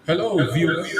Hello, viewers.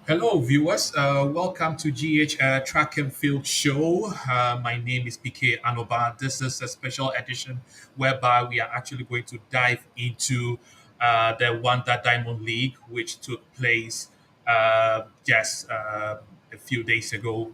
Hello, viewers. Welcome to GH Track and Field Show. My name is PK Anoba. This is a special edition whereby we are actually going to dive into the Wanda Diamond League, which took place just a few days ago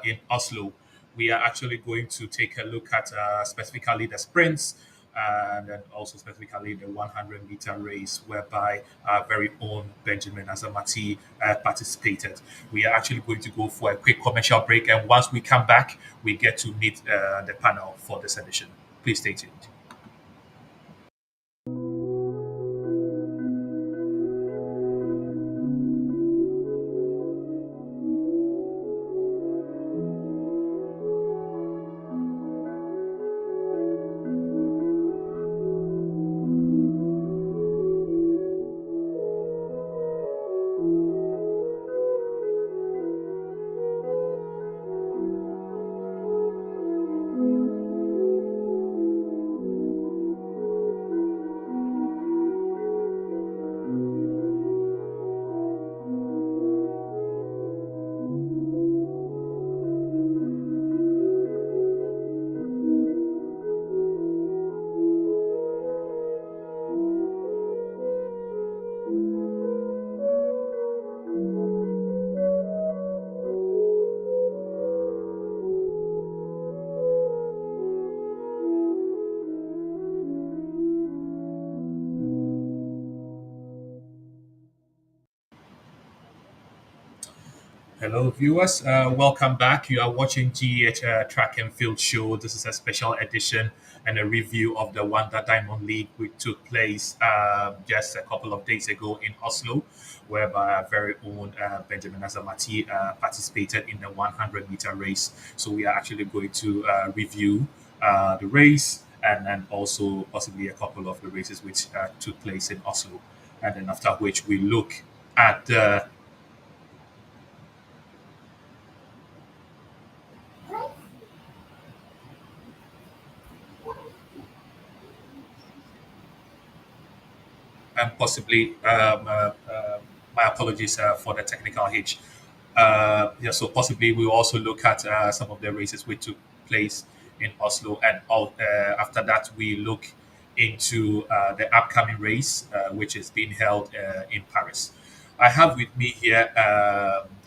in Oslo. We are actually going to take a look at specifically the sprints and then also specifically the 100-meter race, whereby our very own Benjamin Azamati participated. We are actually going to go for a quick commercial break, and once we come back, we get to meet the panel for this edition. Please stay tuned. Hello, viewers. Welcome back. You are watching GH Track and Field Show. This is a special edition and a review of the Wanda Diamond League, which took place just a couple of days ago in Oslo, whereby our very own Benjamin Azamati participated in the 100-meter race. So we are actually going to review the race and then also possibly a couple of the races which took place in Oslo. And then after which we look at the and possibly my apologies for the technical hitch. Yeah, so possibly we'll also look at some of the races which took place in Oslo, and after that we look into the upcoming race which is being held in Paris. I have with me here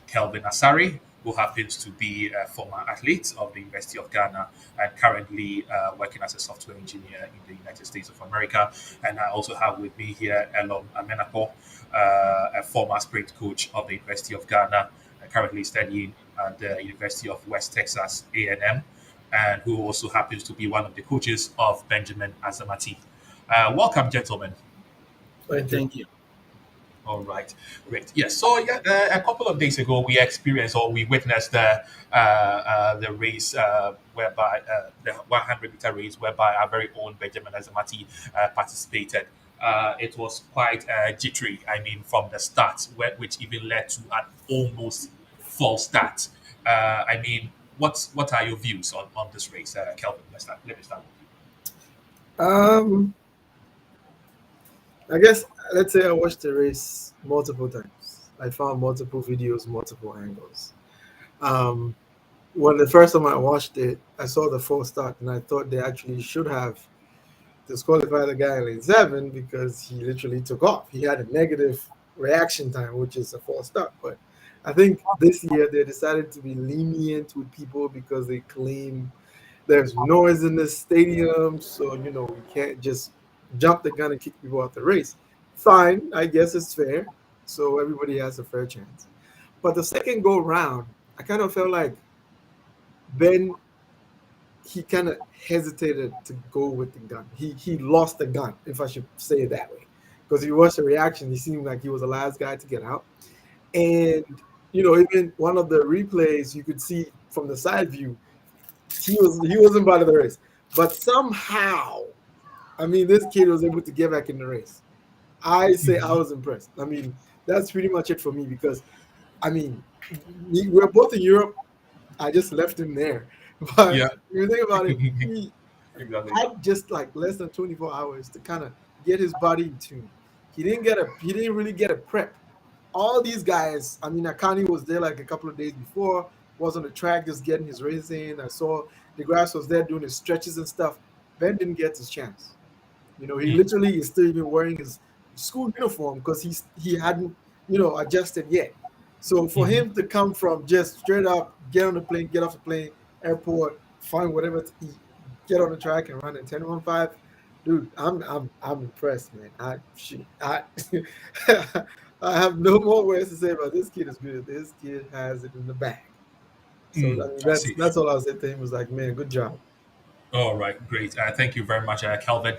Kelvin Asari, who happens to be a former athlete of the University of Ghana and currently working as a software engineer in the United States of America. And I also have with me here Elom Amenapo, a former sprint coach of the University of Ghana, currently studying at the University of West Texas A&M, and who also happens to be one of the coaches of Benjamin Azamati. Welcome, gentlemen. Well, thank you. All right, great. Yes. So yeah, a couple of days ago, we experienced or we witnessed the race whereby the 100-meter race, whereby our very own Benjamin Azamati participated. It was quite jittery. I mean, from the start, which even led to an almost false start. I mean, what are your views on this race, Kelvin? Let me start with you. Um, I guess let's say I watched the race multiple times. I found multiple videos, multiple angles. Um, when the first time I watched it, I saw the full start, and I thought they actually should have disqualified the guy in lane seven because he literally took off. He had a negative reaction time, which is a false start. But I think this year they decided to be lenient with people because they claim there's noise in the stadium, so we can't just jump the gun and kick people out the race. Fine, I guess it's fair. So everybody has a fair chance. But the second go round, I kind of felt like Ben he kind of hesitated to go with the gun. He lost the gun, if I should say it that way, because if you watch the reaction, he seemed like he was the last guy to get out. And even one of the replays you could see from the side view, he wasn't part of the race, but somehow, I mean, this kid was able to get back in the race. I say I Mhm. was impressed. I mean, that's pretty much it for me because I mean, we're both in Europe. I just left him there, but Yeah, if you think about it, he exactly. had just like less than 24 hours to kind of get his body in tune. He didn't really get a prep. All these guys, I mean, Akani was there like a couple of days before, was on the track just getting his race in. I saw the grass was there doing his stretches and stuff. Ben didn't get his chance. He Mm, literally is still even wearing his school uniform because he hadn't, adjusted yet. So for mhm. him to come from just straight up, get on the plane, get off the plane, airport, find whatever to eat, get on the track and run in 10:15, dude, I'm impressed, man. I have no more words to say about this kid is good. This kid has it in the bag. So I mean I that's see. that's all I'll say to him was like, man, good job. All right, great. Thank you very much, Calvin.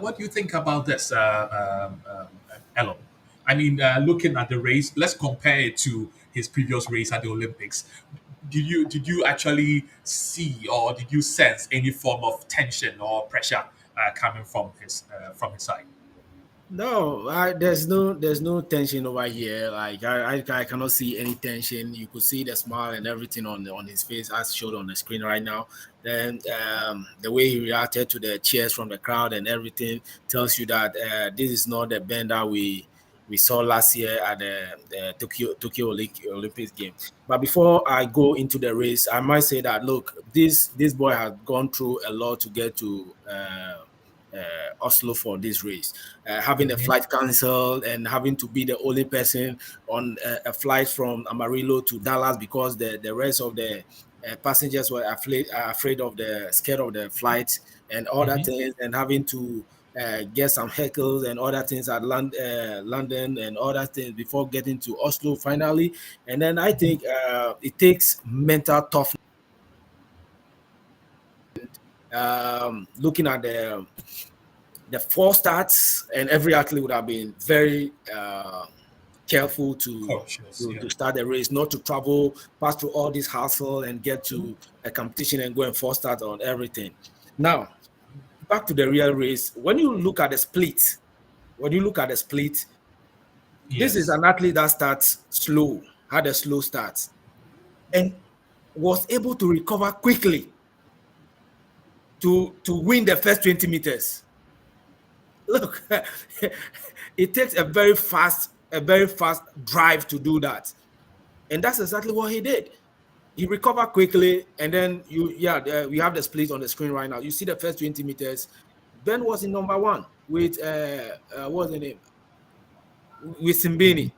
What do you think about this, Elo? I mean, looking at the race, let's compare it to his previous race at the Olympics. Did you actually see or did you sense any form of tension or pressure coming from his side? No, there's no tension over here. Like I cannot see any tension. You could see the smile and everything on his face as showed on the screen right now. Then the way he reacted to the cheers from the crowd and everything tells you that this is not the Ben that we saw last year at the Tokyo Olympics game. But before I go into the race, I might say that look, this boy has gone through a lot to get to Oslo for this race. Having a Hmm. flight cancelled and having to be the only person on a flight from Amarillo to Dallas because the rest of the passengers were afraid of the scared of the flight and all that Hmm. things, and having to get some heckles and other things at London and other things before getting to Oslo finally. And then I think it takes mental toughness. Looking at the four starts, and every athlete would have been very careful Cautious, yeah. to start the race, not to travel, pass through all this hassle, and get to a competition and go and four start on everything. Now, back to the real race. When you look at the split, this is Yes. an athlete that starts slow, had a slow start, and was able to recover quickly to win the first 20 meters. Look, it takes a very fast drive to do that, and that's exactly what he did. He recovered quickly, and then we have the split on the screen right now. You see the first 20 meters. Ben was in number one with what's the name, with Simbini.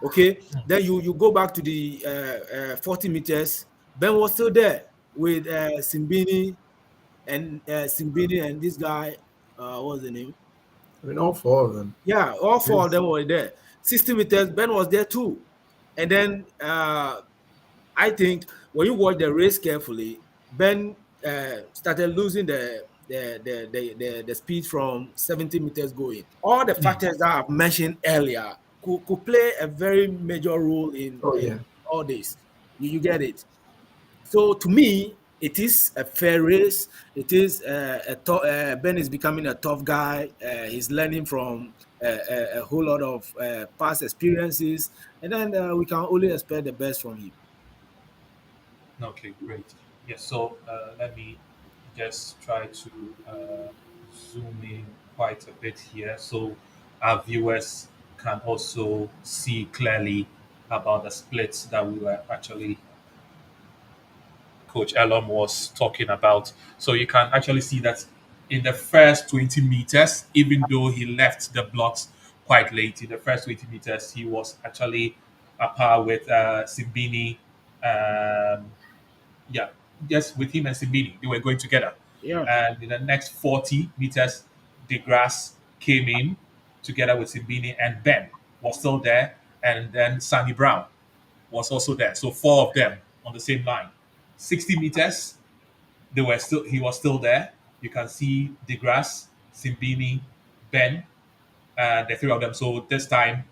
Okay, then you go back to the 40 meters. Ben was still there with Simbini and this guy. What's the name? I mean, all four of them. Yeah, all four of Yes. them were there. 60 meters, Ben was there too. And then I think when you watch the race carefully, Ben started losing the speed from 70 meters going. All the Mm. factors that I've mentioned earlier could play a very major role Oh in yeah. all this. You get it? So to me, it is a fair race. It is Ben is becoming a tough guy. He's learning from a whole lot of past experiences, and then we can only expect the best from him. Okay, great. Yes, so let me just try to zoom in quite a bit here. So, our viewers can also see clearly about the splits that we were actually Coach Elon was talking about. So you can actually see that in the first 20 meters, even though he left the blocks quite late, in the first 20 meters, he was actually a par with Simbini. Um, yeah, just with him and Simbini, they were going together. Yeah, And in the next 40 meters, DeGrasse came in together with Simbini, and Ben was still there, and then Sunny Brown was also there. So four of them on the same line. 60 meters, he was still there. You can see DeGrasse, Simbini, Ben, the three of them. So this time,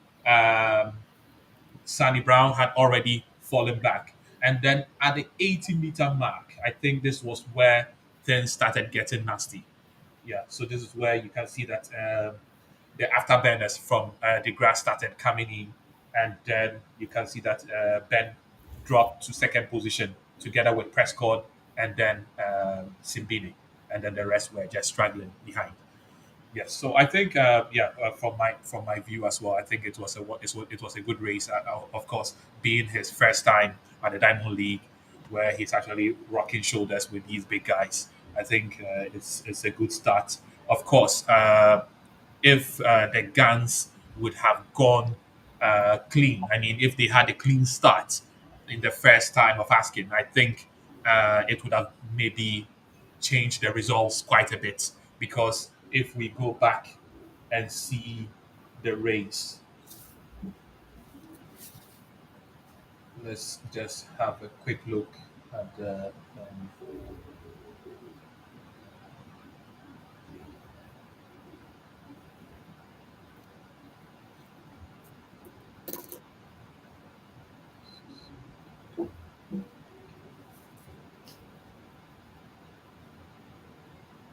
Sunny Brown had already fallen back. And then at the 80-meter mark, I think this was where things started getting nasty. Yeah, so this is where you can see that the afterburners from the grass started coming in, and then you can see that Ben dropped to second position together with Prescott and then Simbini, and then the rest were just struggling behind. Yes, so I think from my view as well, I think it was a good race. Of course, being his first time at the Diamond League, where he's actually rocking shoulders with these big guys, I think it's a good start. Of course, if the guns would have gone clean, I mean, if they had a clean start in the first time of asking, I think it would have maybe changed the results quite a bit. Because if we go back and see the race, let's just have a quick look at the.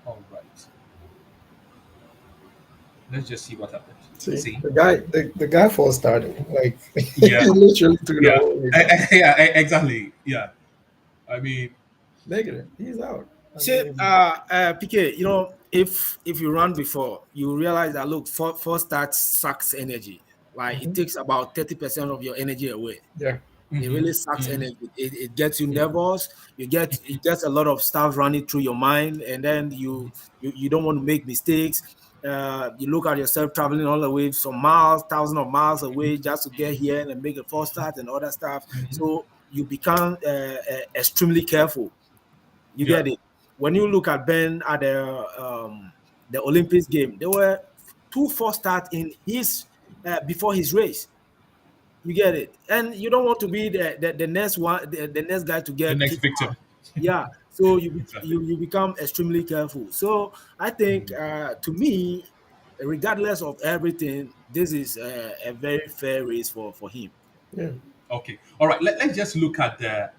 All right, let's just see what happened. See, See, the guy false started. Like he yeah, literally threw the yeah, whole race out. yeah, exactly. Yeah, I mean, Negative. He's out. I see, mean, PK, if you run before, you realize that look, four starts sucks energy. Like it mhm, takes about 30% of your energy away. yeah, It mhm, really sucks mhm, energy. It gets you nervous. It gets a lot of stuff running through your mind, and then you don't want to make mistakes. You look at yourself traveling all the way some miles, thousands of miles away just to get here and make a false start and other stuff. mhm. So you become extremely careful. You Yeah, get it. When you look at Ben at the Olympics game, there were two false starts in his before his race. You get it, and you don't want to be the next one, the next guy to the get next kicked out. victim. Yeah, so Exactly. you become extremely careful. So I think, Mhm. to me, regardless of everything, this is a very fair race for him. yeah, Okay. All right. Let's just look at the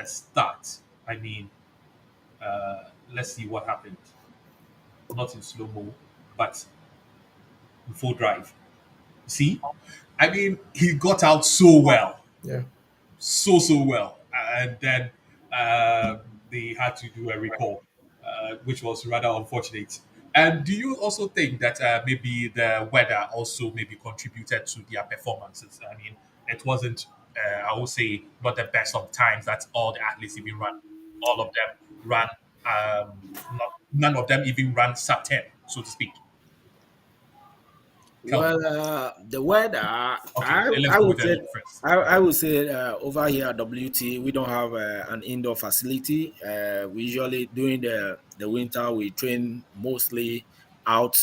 start. I mean, let's see what happened. Not in slow mo, but in full drive. See, I mean, he got out so well, yeah. so well, and then uh, they had to do a recall, which was rather unfortunate. And do you also think that maybe the weather also maybe contributed to their performances? I mean, it wasn't, I would say, not the best of times that all the athletes even ran. All of them ran, none of them even ran sub 10, so to speak. Kelvin. Well, the weather, Okay, let's I go with would the say, league first. I would say over here at WT, we don't have an indoor facility. We usually during the winter we train mostly out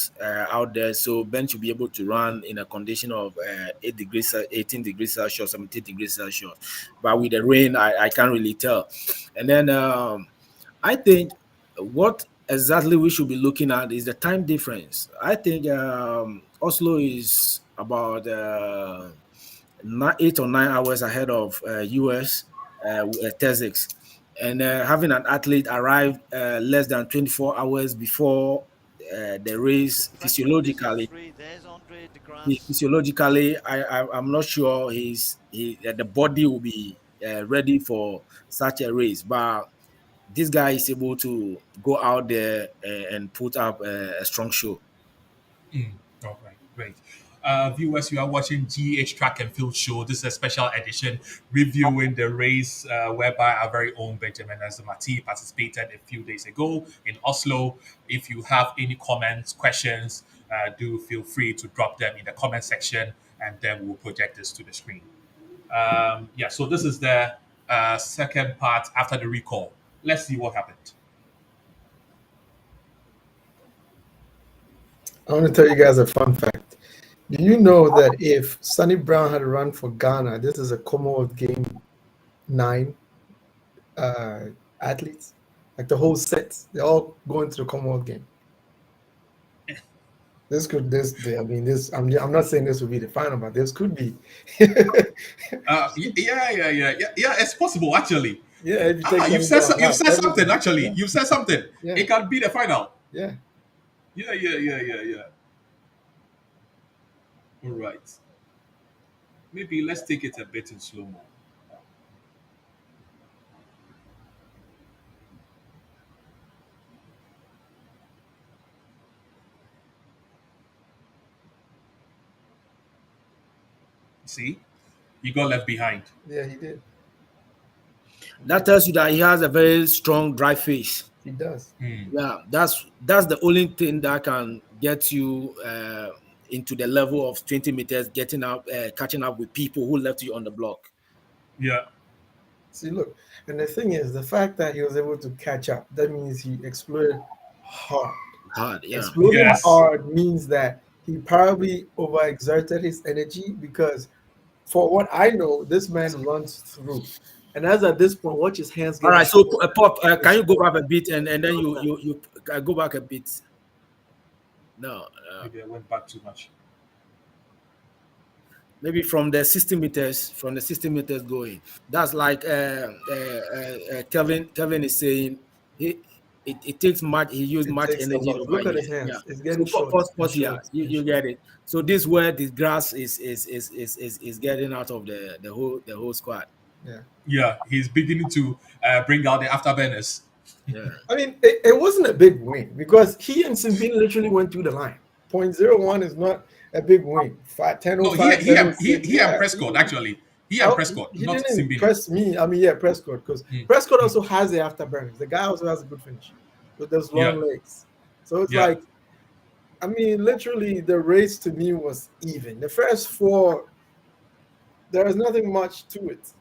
there. So Ben should be able to run in a condition of 8 degrees, 18 degrees Celsius, 17 degrees Celsius. But with the rain, I can't really tell. And then I think what exactly we should be looking at is the time difference. I think Oslo is about 8 or 9 hours ahead of US Texas, and having an athlete arrive less than 24 hours before the race French penalty for physiologically. three. There's Andre de Grasse. Physiologically, I'm not sure the body will be ready for such a race, but this guy is able to go out there and put up a strong show. Mm, all right. Great. Viewers, you are watching GH Track and Field Show. This is a special edition reviewing the race whereby our very own Benjamin Azamati participated a few days ago in Oslo. If you have any comments, questions, do feel free to drop them in the comment section and then we'll project this to the screen. Yeah, so this is the second part after the recall. Let's see what happened. I want to tell you guys a fun fact. Do you know that if Sonny Brown had run for Ghana, this is a Commonwealth Game 9 uh, athletes, like the whole set, they're all going to the Commonwealth Game. This could this I mean this I'm not saying this would be the final, but this could be. Yeah. It's possible actually. Yeah, if you take You've Sonny said Brown you've out, said something everything. actually. Yeah, You've said something. yeah, It can be the final. yeah. Yeah. All right. Maybe let's take it a bit in slow mo. See, he got left behind. Yeah, he did. That tells you that he has a very strong dry face. He does. Yeah, that's the only thing that can get you into the level of 20 meters, getting up, catching up with people who left you on the block. Yeah. See, look, and the thing is, the fact that he was able to catch up, that means he exploded hard. Hard, yeah. Exploding Yes. hard means that he probably overexerted his energy because, for what I know, this man runs through. And as at this point, watch his hands get. All right, so Pop, can you go back a bit and then you go back a bit? No, Maybe I went back too much. maybe from the 60 meters, going. That's like Kevin is saying. It takes much. He used It much takes a energy lot. over Look at here. his hands. Yeah. It's getting So short. pause here. You get it. So this where the grass is getting out of the whole squad. Yeah. Yeah, he's beginning to bring out the afterburners. Yeah. I mean, it wasn't a big win because he and Simbin literally went through the line. 0.01 is not a big win. 10 No, he and Prescott actually. He and Prescott, he not didn't Simbini. impress me. I mean, yeah, Prescott, because Prescott also has the afterburners. The guy also has a good finish with those long legs. So it's like, I mean, literally, the race to me was even. The first four, there is nothing much to it.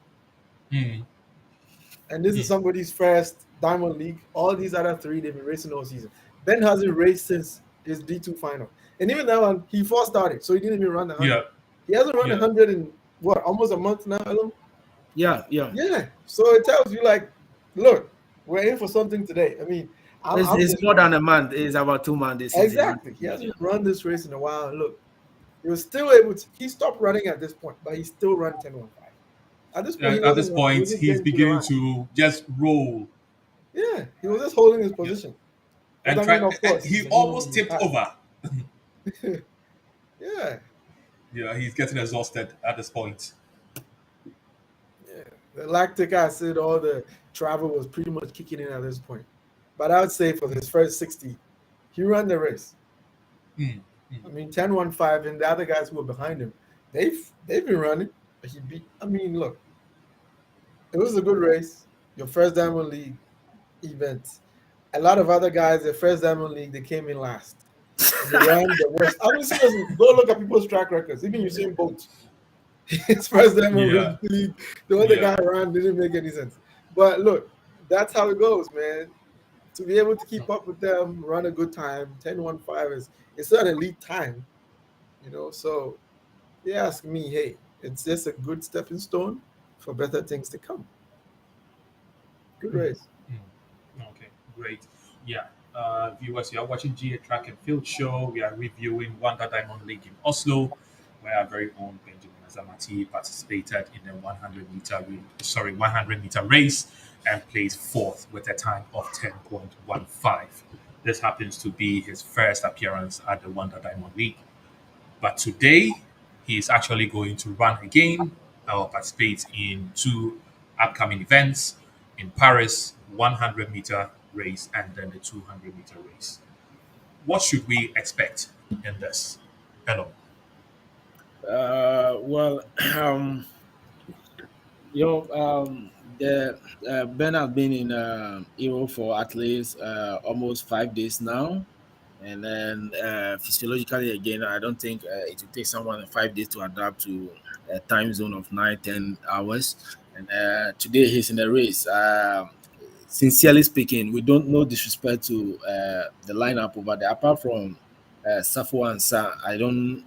And this is somebody's first Diamond League. All these other three, they've been racing all season. Ben hasn't raced since his D2 final. And even that one, he first started, so he didn't even run the 100. Yeah. He hasn't run 100 in, what, almost a month now, Elam? Yeah. So it tells you, like, look, we're in for something today. I mean, it's more than a month. It's about 2 months this season. Exactly. He hasn't run this race in a while. And look, he was still able to, he stopped running at this point, but he still ran 10-1-5. At this point, he's beginning to just roll. Yeah, he was just holding his position. And, he almost tipped over. Yeah, he's getting exhausted at this point. Yeah, the lactic acid, all the travel was pretty much kicking in at this point. But I would say for his first 60, he ran the race. I mean, 10-1-5, and the other guys who were behind him, they've been running. But he beat. I mean, look, it was a good race. Your first Diamond League event. A lot of other guys, their first Diamond League, they came in last. And they ran the worst. I mean, seriously, go look at people's track records. Even Usain Bolt, his first Diamond League, the way the guy ran didn't make any sense. But look, that's how it goes, man. To be able to keep up with them, run a good time, 10-1-5 it's not an elite time, you know. So you ask me, hey, it's just a good stepping stone for better things to come. Good race. Okay, great. Yeah. Viewers, you are watching GA Track and Field Show. We are reviewing Wanda Diamond League in Oslo, where our very own Benjamin Azamati participated in the 100 meter race and placed fourth with a time of 10.15. This happens to be his first appearance at the Wanda Diamond League. But today, he is actually going to run again or participate in two upcoming events in Paris, 100 meter race and then the 200 meter race. What should we expect in this? Hello. Well, you know, the Ben has been in Europe for at least almost 5 days now, and then physiologically again, I don't think it will take someone 5 days to adapt to a time zone of 9-10 hours. And today he's in the race. Sincerely speaking, we don't know disrespect to the lineup over there. Apart from Safo and Sa, I don't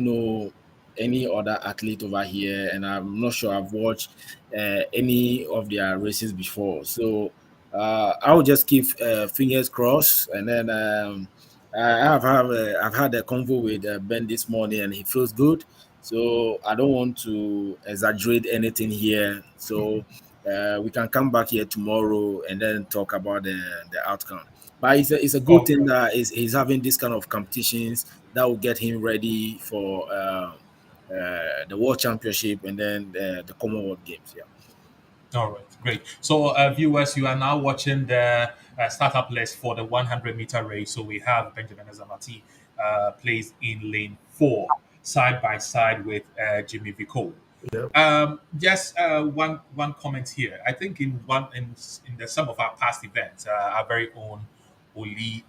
know any other athlete over here, and I'm not sure I've watched any of their races before. So I will just keep fingers crossed, and then I've had a convo with Ben this morning, and he feels good. So I don't want to exaggerate anything here. So we can come back here tomorrow and then talk about the outcome. But it's a good thing Okay. that he's having this kind of competitions that will get him ready for the World Championship and then the Commonwealth Games. Yeah. All right, great. So, viewers, you are now watching the startup list for the 100-meter race. So we have Benjamin Azamati placed in lane 4, side by side with Jimmy Vico. Yep. Just one comment here. I think in some of our past events, our very own Oli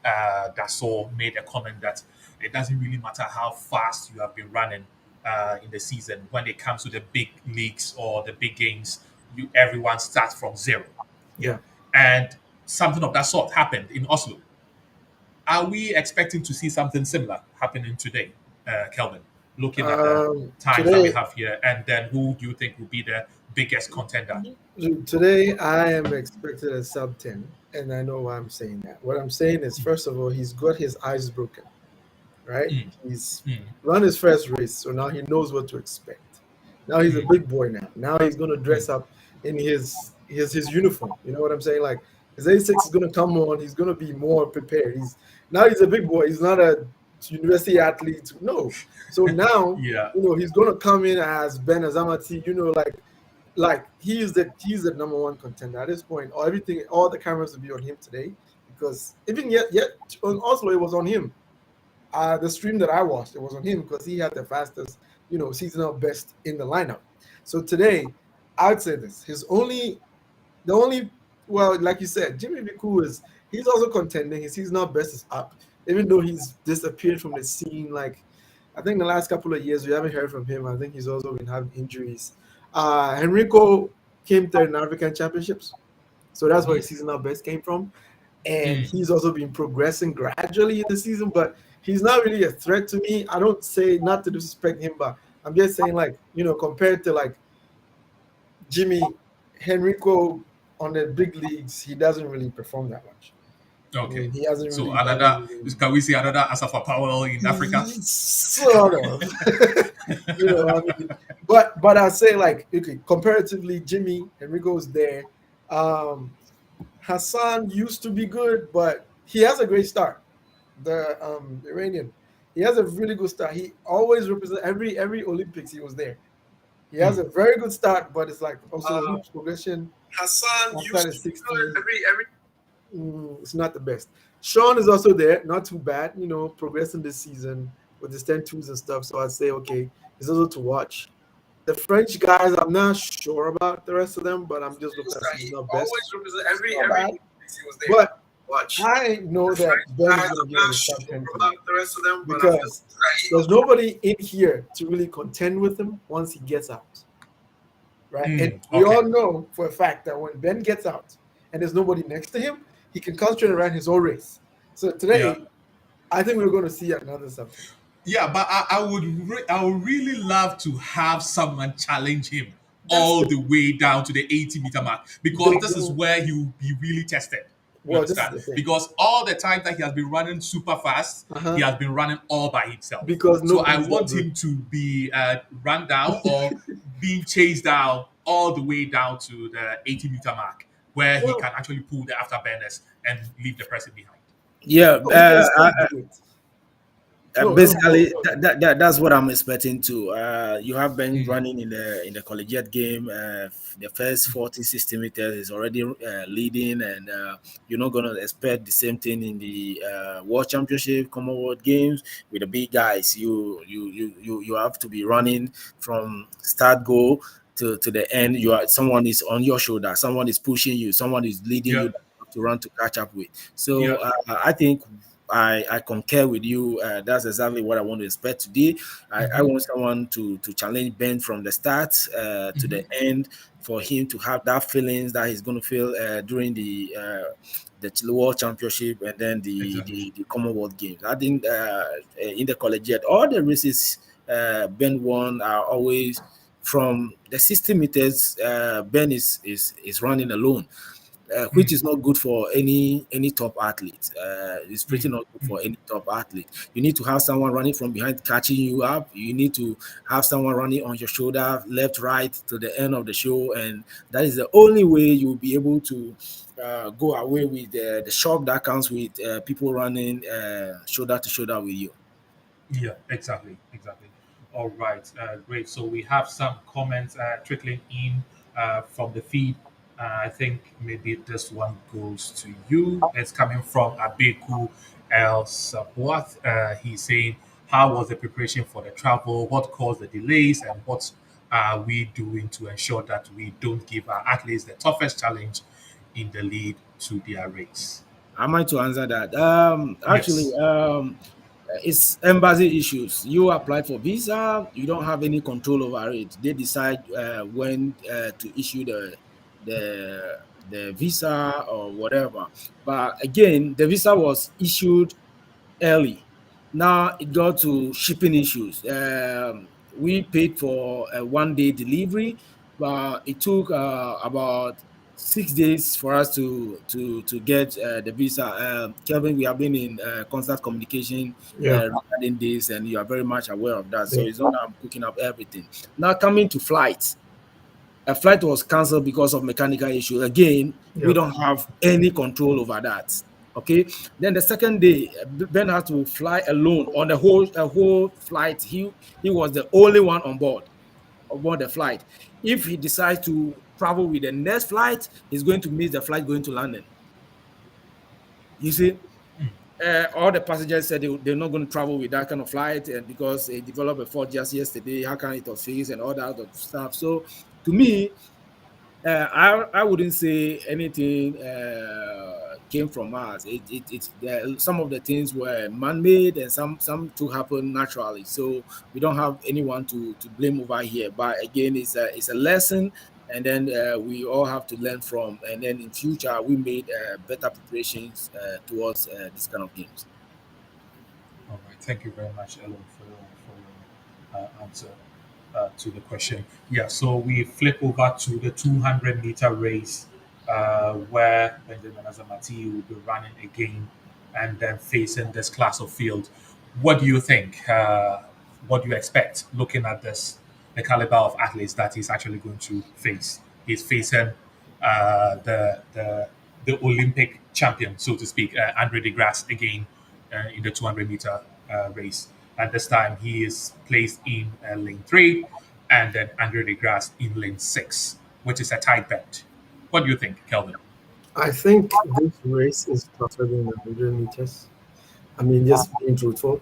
Dassault made a comment that it doesn't really matter how fast you have been running in the season. When it comes to the big leagues or the big games, everyone starts from zero. Yeah, Yeah. and something of that sort happened in Oslo. Are we expecting to see something similar happening today, Kelvin? Looking at the times that we Today, have here, and then who do you think will be the biggest contender? today I am expected a sub 10, and I know why I'm saying that. What I'm saying is, first of all, he's got his eyes broken, right? Mm, He's mm, run his first race, so now he knows what to expect. Now he's a mm, big boy now. Now he's gonna mm. dress up in his uniform. You know what I'm saying? Like his A6 is gonna come on. He's gonna be more prepared. He's a big boy. He's not a university athlete. No. So now Yeah. he's gonna come in as Ben Azamati. Like he's the number one contender at this point. All the cameras will be on him today because even yet on Oslo it was on him. The stream that I watched, it was on him because he had the fastest, seasonal best in the lineup. So today, I'd say this: the only, well, like you said, Jimmy Viku he's also contending. His seasonal best is up, even though he's disappeared from the scene. Like I think the last couple of years we haven't heard from him. I think he's also been having injuries. Henrico came third in African Championships, so that's where Mhm. his seasonal best came from, and Mm. he's also been progressing gradually in the season, but he's not really a threat to me. I don't say not to disrespect him, but I'm just saying, like, compared to like Jimmy Henrico on the big leagues, he doesn't really perform that much. I Okay. mean, he hasn't So really done another, anything. can we see another Asafa Powell in Africa? Sort of. I mean, but I say, like, okay, comparatively, Jimmy Henrico's there. Um, Hassan used to be good, but he has a great start. The Iranian, he has a really good start. He always represents every Olympics. He was there. He has Mm. a very good start, but it's like also Uh, his progression Hassan after used the to 60. every. It's not the best. Sean is also there, not too bad. Progressing this season with his 10-2s and stuff. So I'd say okay, he's also to watch. The French guys, I'm not sure about the rest of them, but I'm just looking at He seasonal best. always represent It's every not bad. Olympics he was there. But Watch. I know The that French Ben is guys, going I'm to get in not the top sure 10 today about the rest of them, but I'm because just there's nobody in here to really contend with him once he gets out, right? And we Okay. all know for a fact that when Ben gets out and there's nobody next to him, he can concentrate around his own race. So Yeah. today, I think we're going to see another something. Yeah, but I would really love to have someone challenge him That's all the the way down to the 80-meter mark because this is the where he will be really tested. You well, this is understand? the thing. Because all the time that he has been running super fast, he Uh-huh. has been running all by himself. Because So I nobody's that want good. him to be run down or being chased down all the way down to the 80-meter mark where he Well, can actually pull the afterburners and leave the person behind. Yeah, no, he can still do it. No, basically that's what I'm expecting to. You have been Mm. running in the collegiate game. The first 40, 60 meters is already leading, and you're not gonna expect the same thing in the World Championship, Commonwealth Games with the big guys. You have to be running from start goal to the end. You are someone is on your shoulder, someone is pushing you, someone is leading you Yeah, that you have to run to catch up with. So yeah. I think I concur with you. That's exactly what I want to expect today. I Hmm. want someone to challenge Ben from the start to Hmm. the end, for him to have that feelings that he's going to feel during the World Championship and then Exactly. the Commonwealth Games. I think in the collegiate, all the races Ben won are always from the 60 meters. Ben is running alone, which Mm. is not good for any top athlete. It's pretty Mm. not good Mm. for any top athlete. You need to have someone running from behind catching you up. You need to have someone running on your shoulder, left, right to the end of the show, and that is the only way you'll be able to go away with the shock that comes with people running shoulder to shoulder with you. Yeah, exactly, exactly. All right, great. So we have some comments trickling in from the feed. I think maybe this one goes to you. It's coming from Abeku El Sabwat. He's saying, "How was the preparation for the travel? What caused the delays, and what are we doing to ensure that we don't give our athletes the toughest challenge in the lead to their race?" Am I to answer that? Actually, Yes. it's embassy issues. You applied for visa, you don't have any control over it. They decide when to issue the the visa or whatever. But again, the visa was issued early. Now it got to shipping issues. We paid for a 1 day delivery, but it took about 6 days for us to get the visa. Kevin, we have been in constant communication yeah, regarding this, and you are very much aware of that. So yeah, it's not that I'm cooking up everything. Now coming to flights, a flight was cancelled because of mechanical issue. Again, we yeah. don't have any control over that. Okay. Then the second day, Ben had to fly alone on the whole flight. He was the only one on board the flight. If he decides to travel with the next flight, he's going to miss the flight going to London. You see, all the passengers said they're not going to travel with that kind of flight, and because they developed a fault just yesterday, how can it was fixed and all that other stuff. So to me, I wouldn't say anything came from us. Some of the things were man-made, and some to happen naturally. So we don't have anyone to blame over here. But again, it's a lesson, and then we all have to learn from. And then in future, we made better preparations towards this kind of games. All right. Thank you very much, Ellen, for your answer to the question. Yeah, so we flip over to the 200-meter race where Benjamin Azamati will be running again and then facing this class of field. What do you think? What do you expect looking at this, the caliber of athletes that he's actually going to face? He's facing the Olympic champion, so to speak, Andre de Grasse again in the 200-meter race. And this time he is placed in lane three, and then Andre de Grasse in lane six, which is a tight bet. What do you think, Kelvin? I think this race is tougher than the 100 meters. I mean, just being truthful.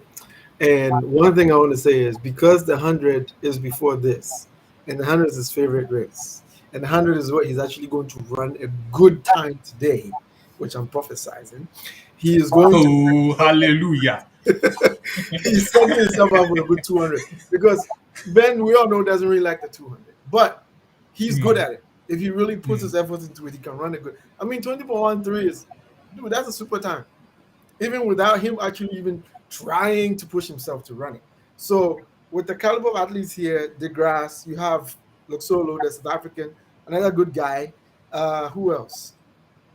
And one thing I want to say is because the 100 is before this, and the 100 is his favorite race, and the 100 is what he's actually going to run a good time today, which I'm prophesizing. He is going to Oh, hallelujah. he's setting himself up for a good 200 because Ben, we all know, doesn't really like the 200, but he's good Mm, at it. If he really puts mm. his efforts into it, he can run it good. I mean, 20.13 is, dude, that's a super time, even without him actually even trying to push himself to run it. So with the caliber of athletes here, DeGrasse, you have Luxolo, the South African, another good guy. Who else?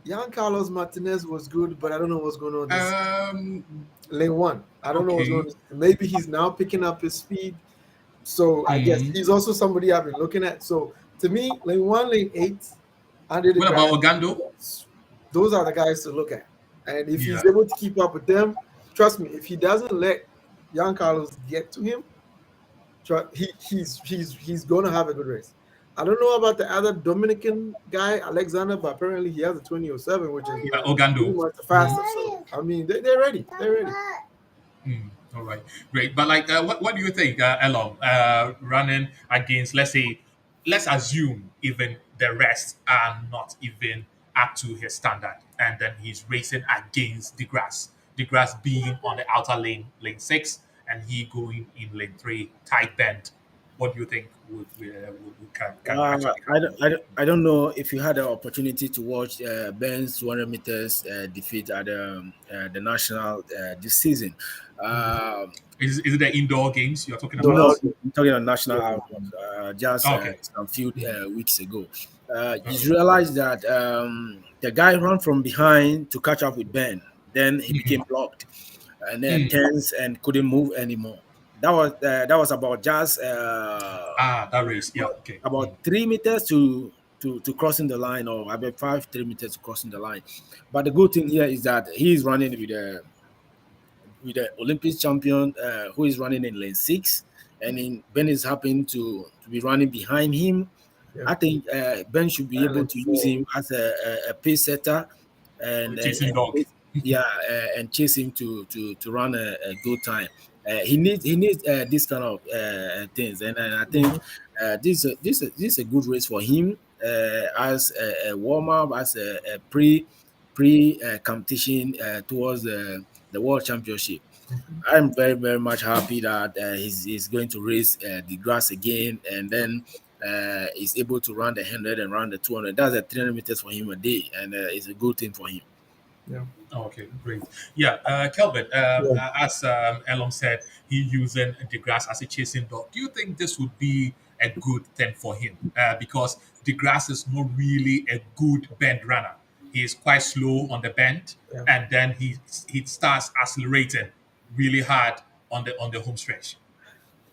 Jan Carlos Martinez was good, but I don't know what's going on this Um, lane one. I don't know what's going okay. on. Maybe he's now picking up his speed. So I guess Mm. he's also somebody I've been looking at. So to me, lane one, lane eight, under the What about grass, Ogando? those are the guys to look at. And if Yeah. he's able to keep up with them, trust me, if he doesn't let Jan Carlos get to him, he's going to have a good race. I don't know about the other Dominican guy, Alexander, but apparently he has a 20:07, which is Yeah, pretty Ogando. much the fastest. So, I mean, they're ready. They're ready. All right, great. But like, what do you think, Elon? Running against, let's say, let's assume even the rest are not even up to his standard, and then he's racing against the grass. The grass being on the outer lane, lane six, and he going in lane three, tight bend. What do you think can actually happen? I don't know if you had the opportunity to watch Ben's 200 meters defeat at the national this season. Um, Is it the indoor games you're talking No, No, about? out. I'm talking on national Yeah. outlook. Just Okay. some few weeks ago, he's Okay. realized that the guy ran from behind to catch up with Ben. Then he became blocked, and then tense and couldn't move anymore. That was about just That race. Yeah. Okay. about 3 meters to crossing the line, or about 3 meters to crossing the line. But the good thing here is that he is running with the Olympic champion who is running in lane six, and in Ben is happening to be running behind him. Yeah. I think Ben should be able Lane to use 4. him as a pace setter, and Chasing dog. yeah, and chase him to run a good time. He needs this kind of things, and I think this is a good race for him as a warm up, as a pre competition towards the world championship. I'm very, very much happy that he's going to race the grass again, and then he's able to run the 100 and run the 200. That's a 300 meters for him a day, and it's a good thing for him. Yeah. Oh, okay, great. Yeah, Kelvin, Yeah. as Elon said, he using the grass as a chasing dog. Do you think this would be a good thing for him? Because the grass is not really a good bend runner. He is quite slow on the bend, Yeah. and then he starts accelerating really hard on the home stretch.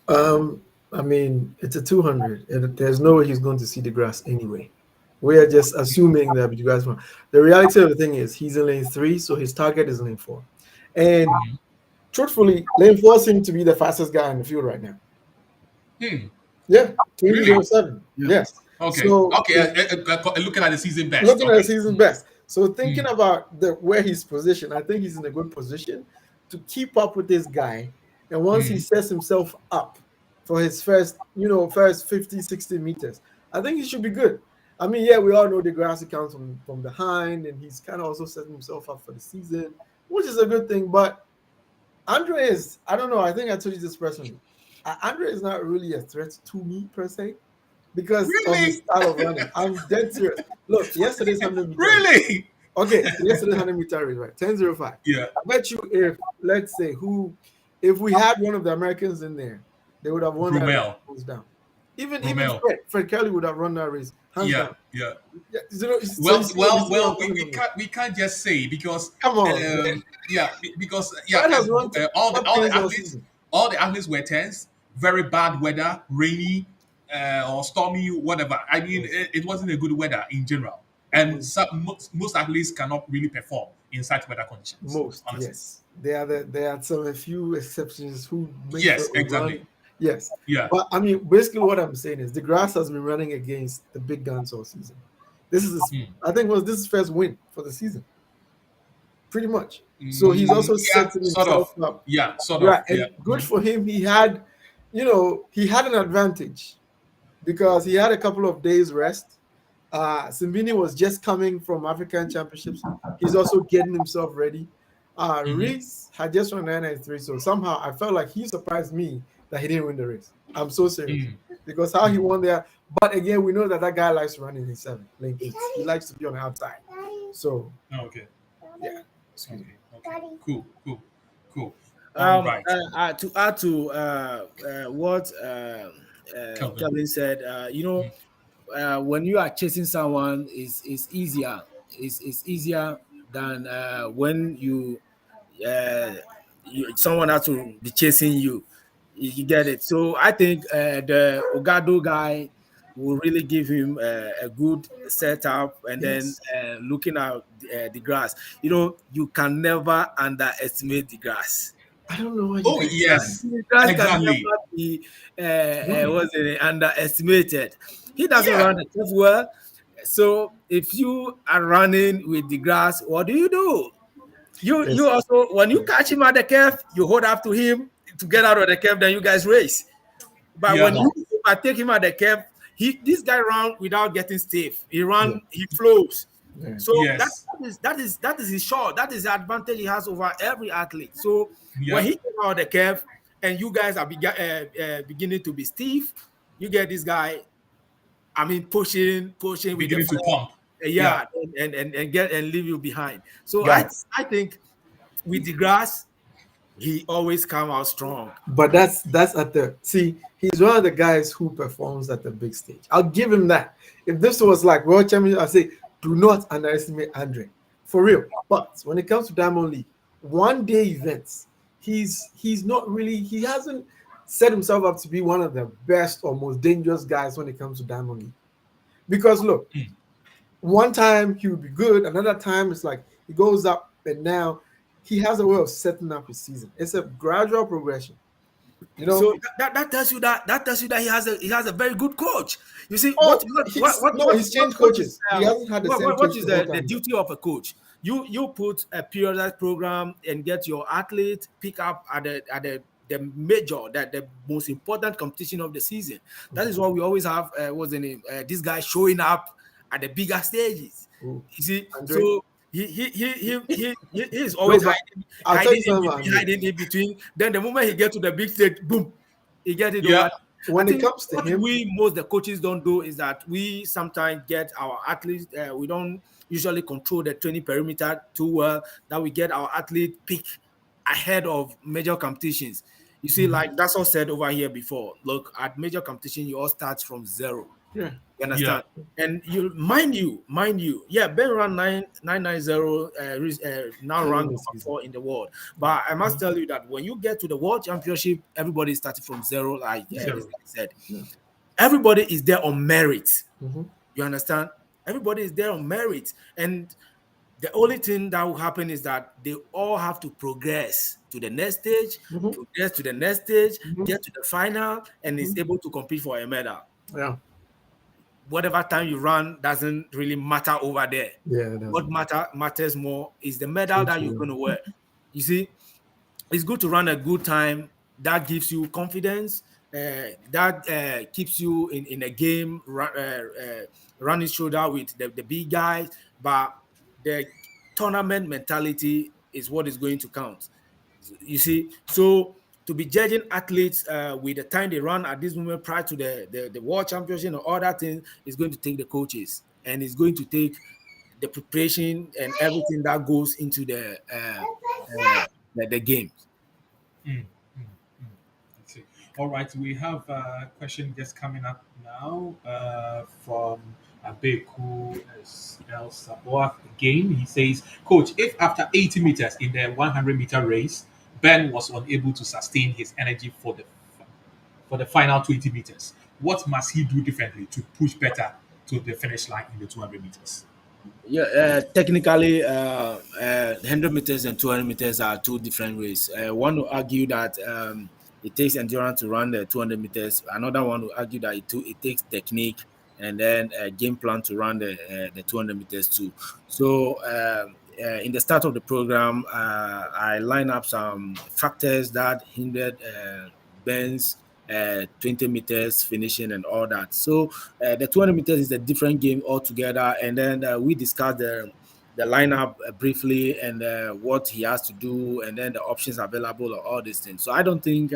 I mean, it's a 200, and there's no way he's going to see the grass anyway. We are just assuming that the grass. The reality of the thing is, he's in lane 3, so his target is lane 4. And truthfully, lane 4 seems to be the fastest guy in the field right now. Hmm. Yeah, Really? 20:07. Yeah. Yes. Okay. So Okay. Looking at the season best. looking at the Okay. season best. So thinking Mm. about where he's positioned, I think he's in a good position to keep up with this guy. And once he Mm. sets himself up for his first 50, 60 meters, I think he should be good. I mean, yeah, we all know the grass counts from behind, and he's kind of also setting himself up for the season, which is a good thing. But Andre is, I don't know, I think I told you this personally. Andre is not really a threat to me per se because of his Really? style of running. I'm dead serious. Look, yesterday's 100 meter race. Really? Okay, so yesterday's 100 meter race, right? 10:05. Yeah. I bet you if, let's say, if we had one of the Americans in there, they would have won that race Brumel. hands down. Even Brumel. Fred Kelly would have run that race hands Yeah. down. Yeah. Yeah, so Well, you see, well, where I'm well. coming We from. can't just say because Come on, because Fred has run top all the tens all athletes season. were tense, very bad weather, rainy or stormy, whatever. I mean, Yes. it wasn't a good weather in general, and most athletes cannot really perform in such weather conditions. Most, Honestly, yes. There are a few exceptions who make sure yes, they exactly. run. Yes. Yeah. But I mean, basically what I'm saying is the grass has been running against the big guns all season. This is Mm. I think was this first win for the season. Pretty much. So he's also Yeah, setting sort himself of. up. Yeah, sort Right. of. And Yeah. good for him. He had an advantage because he had a couple of days rest. Simbini was just coming from African Championships. He's also getting himself ready. Mhm. Reese had just run 993, so somehow I felt like he surprised me that he didn't win the race. I'm so serious Mm. because how he Mm. won there. But again, we know that guy likes to run in his 7, lane 8. He likes to be on the outside. So Oh, okay. yeah, excuse me. Okay. Okay. Cool. All right. To add to what Kelvin. Kevin said, Mm. when you are chasing someone, is easier. It's easier than when someone has to be chasing you. You get it. So I think the Ogado guy will really give him a good setup, and then Yes. looking at the grass. You can never underestimate the grass. I don't know why you Oh guys. yes, The grass can exactly. never be what's it, underestimated. He doesn't Yeah, run the curve well. So if you are running with the grass, what do? You Yes. also, when you catch him at the curve, you hold up to him to get out of the curve, then you guys race. But when yeah, you take him at the curve, this guy run without getting stiff. He Yeah. run, he flows. Yeah. So yes, that is his shot. That is the advantage he has over every athlete. So when he yep. came out of the curve, and you guys are beginning to be stiff, you get this guy. I mean, pushing with the Beginning to fire, pump. Yeah, yeah, and get and leave you behind. So I Guys, I think with the grass, he always come out strong. but that's at the see. He's one of the guys who performs at the big stage. I'll give him that. If this was like World Championship, I say do not underestimate Andre for real. But when it comes to Diamond League, 1 day events, he's not really. He hasn't set himself up to be one of the best or most dangerous guys when it comes to Diamond League. Because look, one time he would be good, another time it's like he goes up, and now he has a way of setting up his season. It's a gradual progression, you know. So that tells you that he has a very good coach. You see Oh, he's no, he's changed what is coaches. He hasn't had the same what coach is the whole the time. duty of a coach? You put a periodized program and get your athlete pick up the major, that the most important competition of the season. That is why we always have what's the name, this guy showing up at the bigger stages. Ooh, You see, Andre. so he is No, always but I'll tell you something about Andre. hiding in between. Then the moment he get to the big stage, boom, he get it yeah. over. I When it think comes to what him, we most the coaches don't do is that we sometimes get our athletes. We don't usually control the training perimeter too well. That we get our athlete pick ahead of major competitions. You see, like that's all said over here before. Look, at major competition, you all start from zero. yeah, You Yeah. understand? And mind you, yeah, Ben ran 990, now early in ranked the number season. 4 in the world. But I must tell you that when you get to the world championship, everybody is starting from zero, like this Zero. guy said. Yeah. Everybody is there on merit. Mm-hmm. You understand? Everybody is there on merit. And the only thing that will happen is that they all have to progress to the next stage, Mm-hmm. progress to the next stage, Mm-hmm. get to the final, and is Mm-hmm. able to compete for a medal. Yeah, Whatever time you run doesn't really matter over there. yeah, it What doesn't. matters more is the medal Which that you're will. going to wear. You see, it's good to run a good time. That gives you confidence. That keeps you in a game, running shoulder with the big guys. But the tournament mentality is what is going to count. You see, so to be judging athletes with the time they run at this moment prior to the world championship and all that thing is going to take the coaches, and it's going to take the preparation and everything that goes into the games. Mm, mm, mm. Let's see. All right, we have a question just coming up now from Abek, who is El Saboa again. He says, Coach, if after 80 meters in the 100-meter race, Ben was unable to sustain his energy for the final 20 meters, what must he do differently to push better to the finish line in the 200 meters? Yeah, technically, 100 meters and 200 meters are two different races. One will argue that it takes endurance to run the 200 meters. Another one will argue that it takes technique and then a game plan to run the 200 meters too. So, in the start of the program, I line up some factors that hindered Ben's 20 meters finishing and all that. So, the 200 meters is a different game altogether. And then we discussed the lineup briefly and what he has to do, and then the options available, or all these things. So I don't think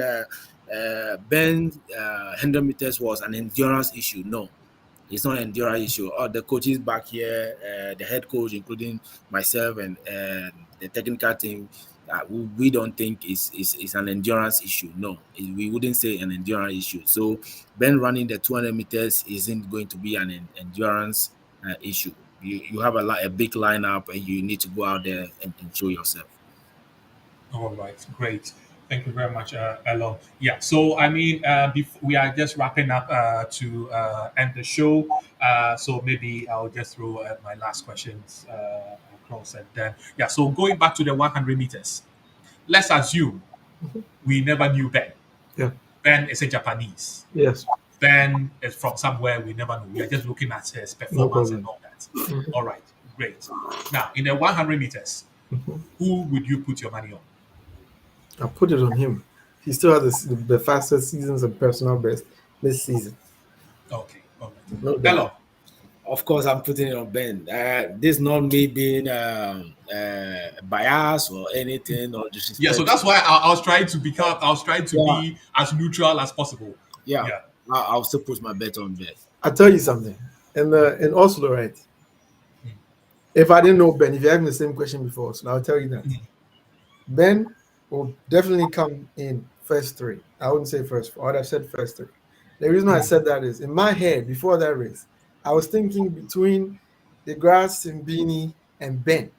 Ben's 100 meters was an endurance issue. No, it's not an endurance issue. All the coaches back here, the head coach, including myself and the technical team, we don't think it's an endurance issue. No, we wouldn't say an endurance issue. So Ben running the 200 meters isn't going to be an endurance issue. You have a big lineup, and you need to go out there and show yourself. All right, great. Thank you very much, Elon. Yeah, so I mean, we are just wrapping up to end the show. So maybe I'll just throw my last questions across, and then yeah. So going back to the 100 meters, let's assume. We never knew Ben. Yeah. Ben is a Japanese. Yes. Ben is from somewhere we never know. We are just looking at his No performance and problem. all that. All right, great. Now, in the 100 meters, who would you put your money on? I put it on him. He still has the fastest seasons and personal best this season. Okay, all No right. doubt. Hello. Of course, I'm putting it on Ben. This not me being biased or anything or Yeah, so disrespect. that's why I was trying to become. I was trying to Yeah, be as neutral as possible. yeah. Yeah. I'll still put my bet on Ben. I'll tell you something. In Oslo, right? If I didn't know Ben, if you asked me the same question before, so I'll tell you that. Ben will definitely come in first three. I wouldn't say first four. I would have said first three. The reason I said that is in my head before that race, I was thinking between DeGrasse, Simbini, and Ben.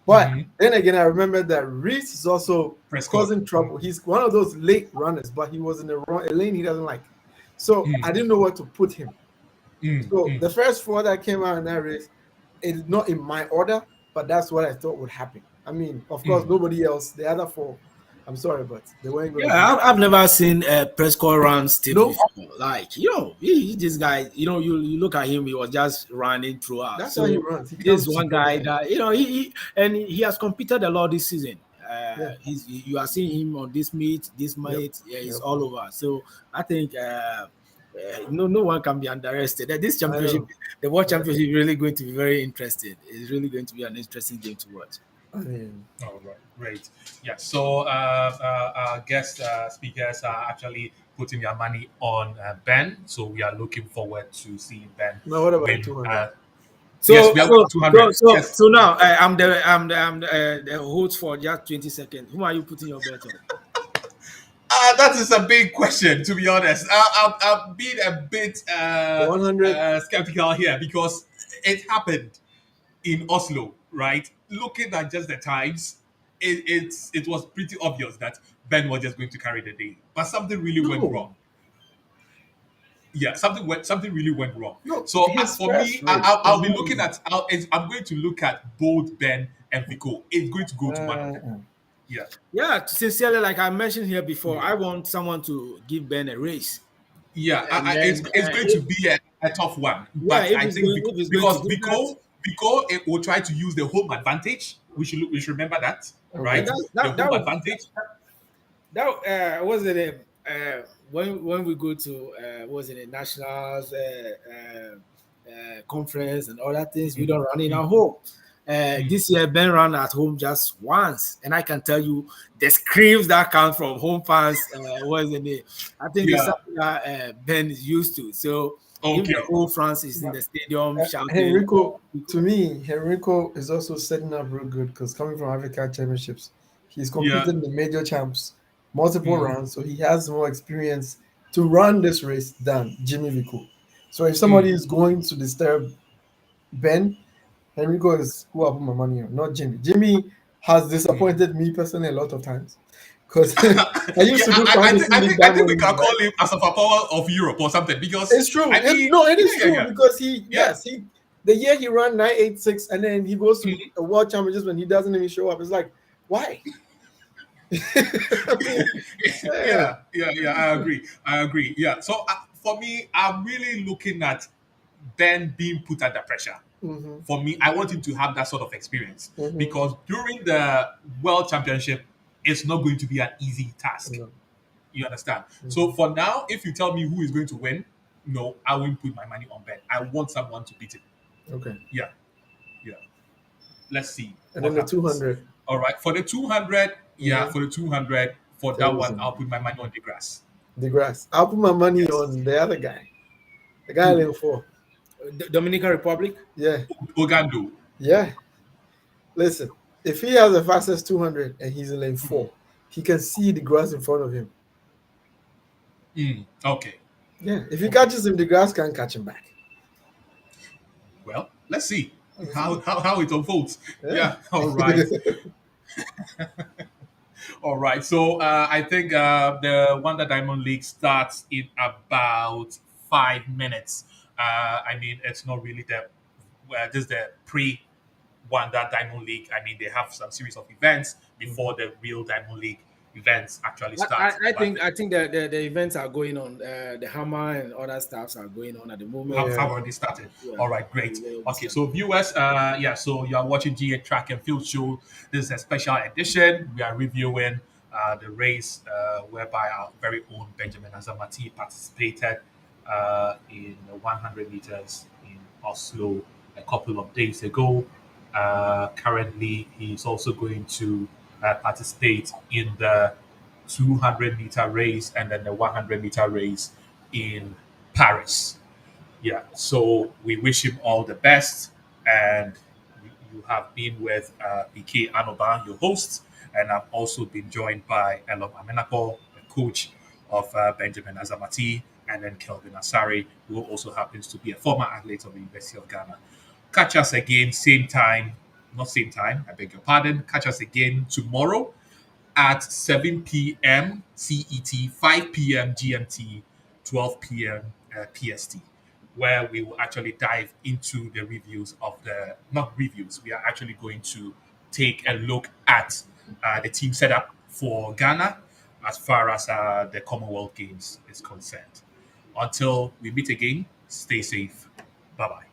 But then again, I remember that Reese is also Prescott. causing trouble. He's one of those late runners, but he was in a lane he doesn't like. So I didn't know where to put him. So the first four that came out in that race, it's not in my order, but that's what I thought would happen. I mean, of course, nobody else. The other four, I'm sorry, but they weren't going to. Yeah, I've never seen Prescott run stiff No. before. Like, he this guy, you look at him, he was just running throughout. That's So how he runs. He this comes one super guy fast. that he has competed a lot this season. Yeah. You are seeing him on this meet, yeah, he's Yep. all over. So I think no one can be underestimated. This championship, the World Championship, is really going to be very interesting. It's really going to be an interesting game to watch. I mean, All right, great. Yeah, so our guest speakers are actually putting their money on Ben. So we are looking forward to seeing Ben now what about win. 200? So, Yes, we are so, 200. so, Yes. so now I'm the host for just 20 seconds. Who are you putting your bet on? That is a big question, to be honest. I've been a bit 100. skeptical here because it happened in Oslo, right? Looking at just the times, it was pretty obvious that Ben was just going to carry the day, but something really went No. wrong. Yeah, something really went wrong. No, So his for first me, race I'll was be not looking easy. at. I'm going to look at both Ben and Vico. It's going to go to one of them. Yeah. Yeah, sincerely, like I mentioned here before, I want someone to give Ben a race. Yeah, And it's then, going to be a tough one, yeah, but I think if he's going to because do that, Vico it will try to use the home advantage. We should remember that, and right? Okay. The home advantage. that was it. When we go to was it a nationals conference and other things, we don't run in our home. This year Ben ran at home just once, and I can tell you the screams that come from home fans wasn't it? I think it's Yeah. something that Ben is used to. So if the Okay. whole France is in the stadium shouting, Henrico, to me, Henrico is also setting up real good because coming from Africa Championships, he's Yeah. competed in the major champs multiple rounds, so he has more experience to run this race than Jimmy Vico. So if somebody is going to disturb Ben, Henrico is who I put my money on, not Jimmy. Jimmy has disappointed me personally a lot of times because I used Yeah, to do fantasy league I think diamond we league, can right? call him as a power of Europe or something because It's true. I mean, No, it is yeah, true because yeah. he the year he ran 986 and then he goes to a world championships when he doesn't even show up. It's like, why? I mean, yeah. Yeah. I agree. Yeah. So for me, I'm really looking at Ben being put under pressure. Mm-hmm. For me, I want him to have that sort of experience Mm-hmm. because during the World Championship, it's not going to be an easy task. No. You understand? So for now, if you tell me who is going to win, no, I won't put my money on Ben. I want someone to beat him. Okay. Yeah. Let's see And what then the happens. 200. All right, for the 200, Mhm. for the 200, for Tell that me one, something. I'll put my money on the grass. The grass. I'll put my money Yes. on the other guy. The guy lane 4. Dominican Republic. Yeah. Ogando. Yeah. Listen, if he has the fastest 200 and he's in lane 4, he can see the grass in front of him. Okay. Yeah. If he catches him, the grass can't catch him back. Well, let's see how it unfolds. Yeah. All right. All right. So I think the Wonder Diamond League starts in about 5 minutes. I mean, it's not really this is the pre Wonder Diamond League. I mean, they have some series of events before the real Diamond League events actually I, start. I I But think I think the events are going on. The Hammer and other stuffs are going on at the moment. have Yeah. already started. Yeah, All right, the great. event will be Okay, starting. so viewers, yeah, so you are watching GA Track and Field Show. This is a special edition. We are reviewing the race whereby our very own Benjamin Azamati participated in the 100 meters in Oslo a couple of days ago. Currently, he's also going to participate in the 200-meter race and then the 100-meter race in Paris. Yeah, so we wish him all the best. And you have been with PK Anoba, your host, and I've also been joined by Elom Amenako, the coach of Benjamin Azamati, and then Kelvin Asari, who also happens to be a former athlete of the University of Ghana. Catch us again, same time, not same time, I beg your pardon. Catch us again tomorrow at 7 p.m. CET, 5 p.m. GMT, 12 p.m. PST, where we will actually dive into the reviews of the, not reviews, we are actually going to take a look at the team setup for Ghana as far as the Commonwealth Games is concerned. Until we meet again, stay safe. Bye bye.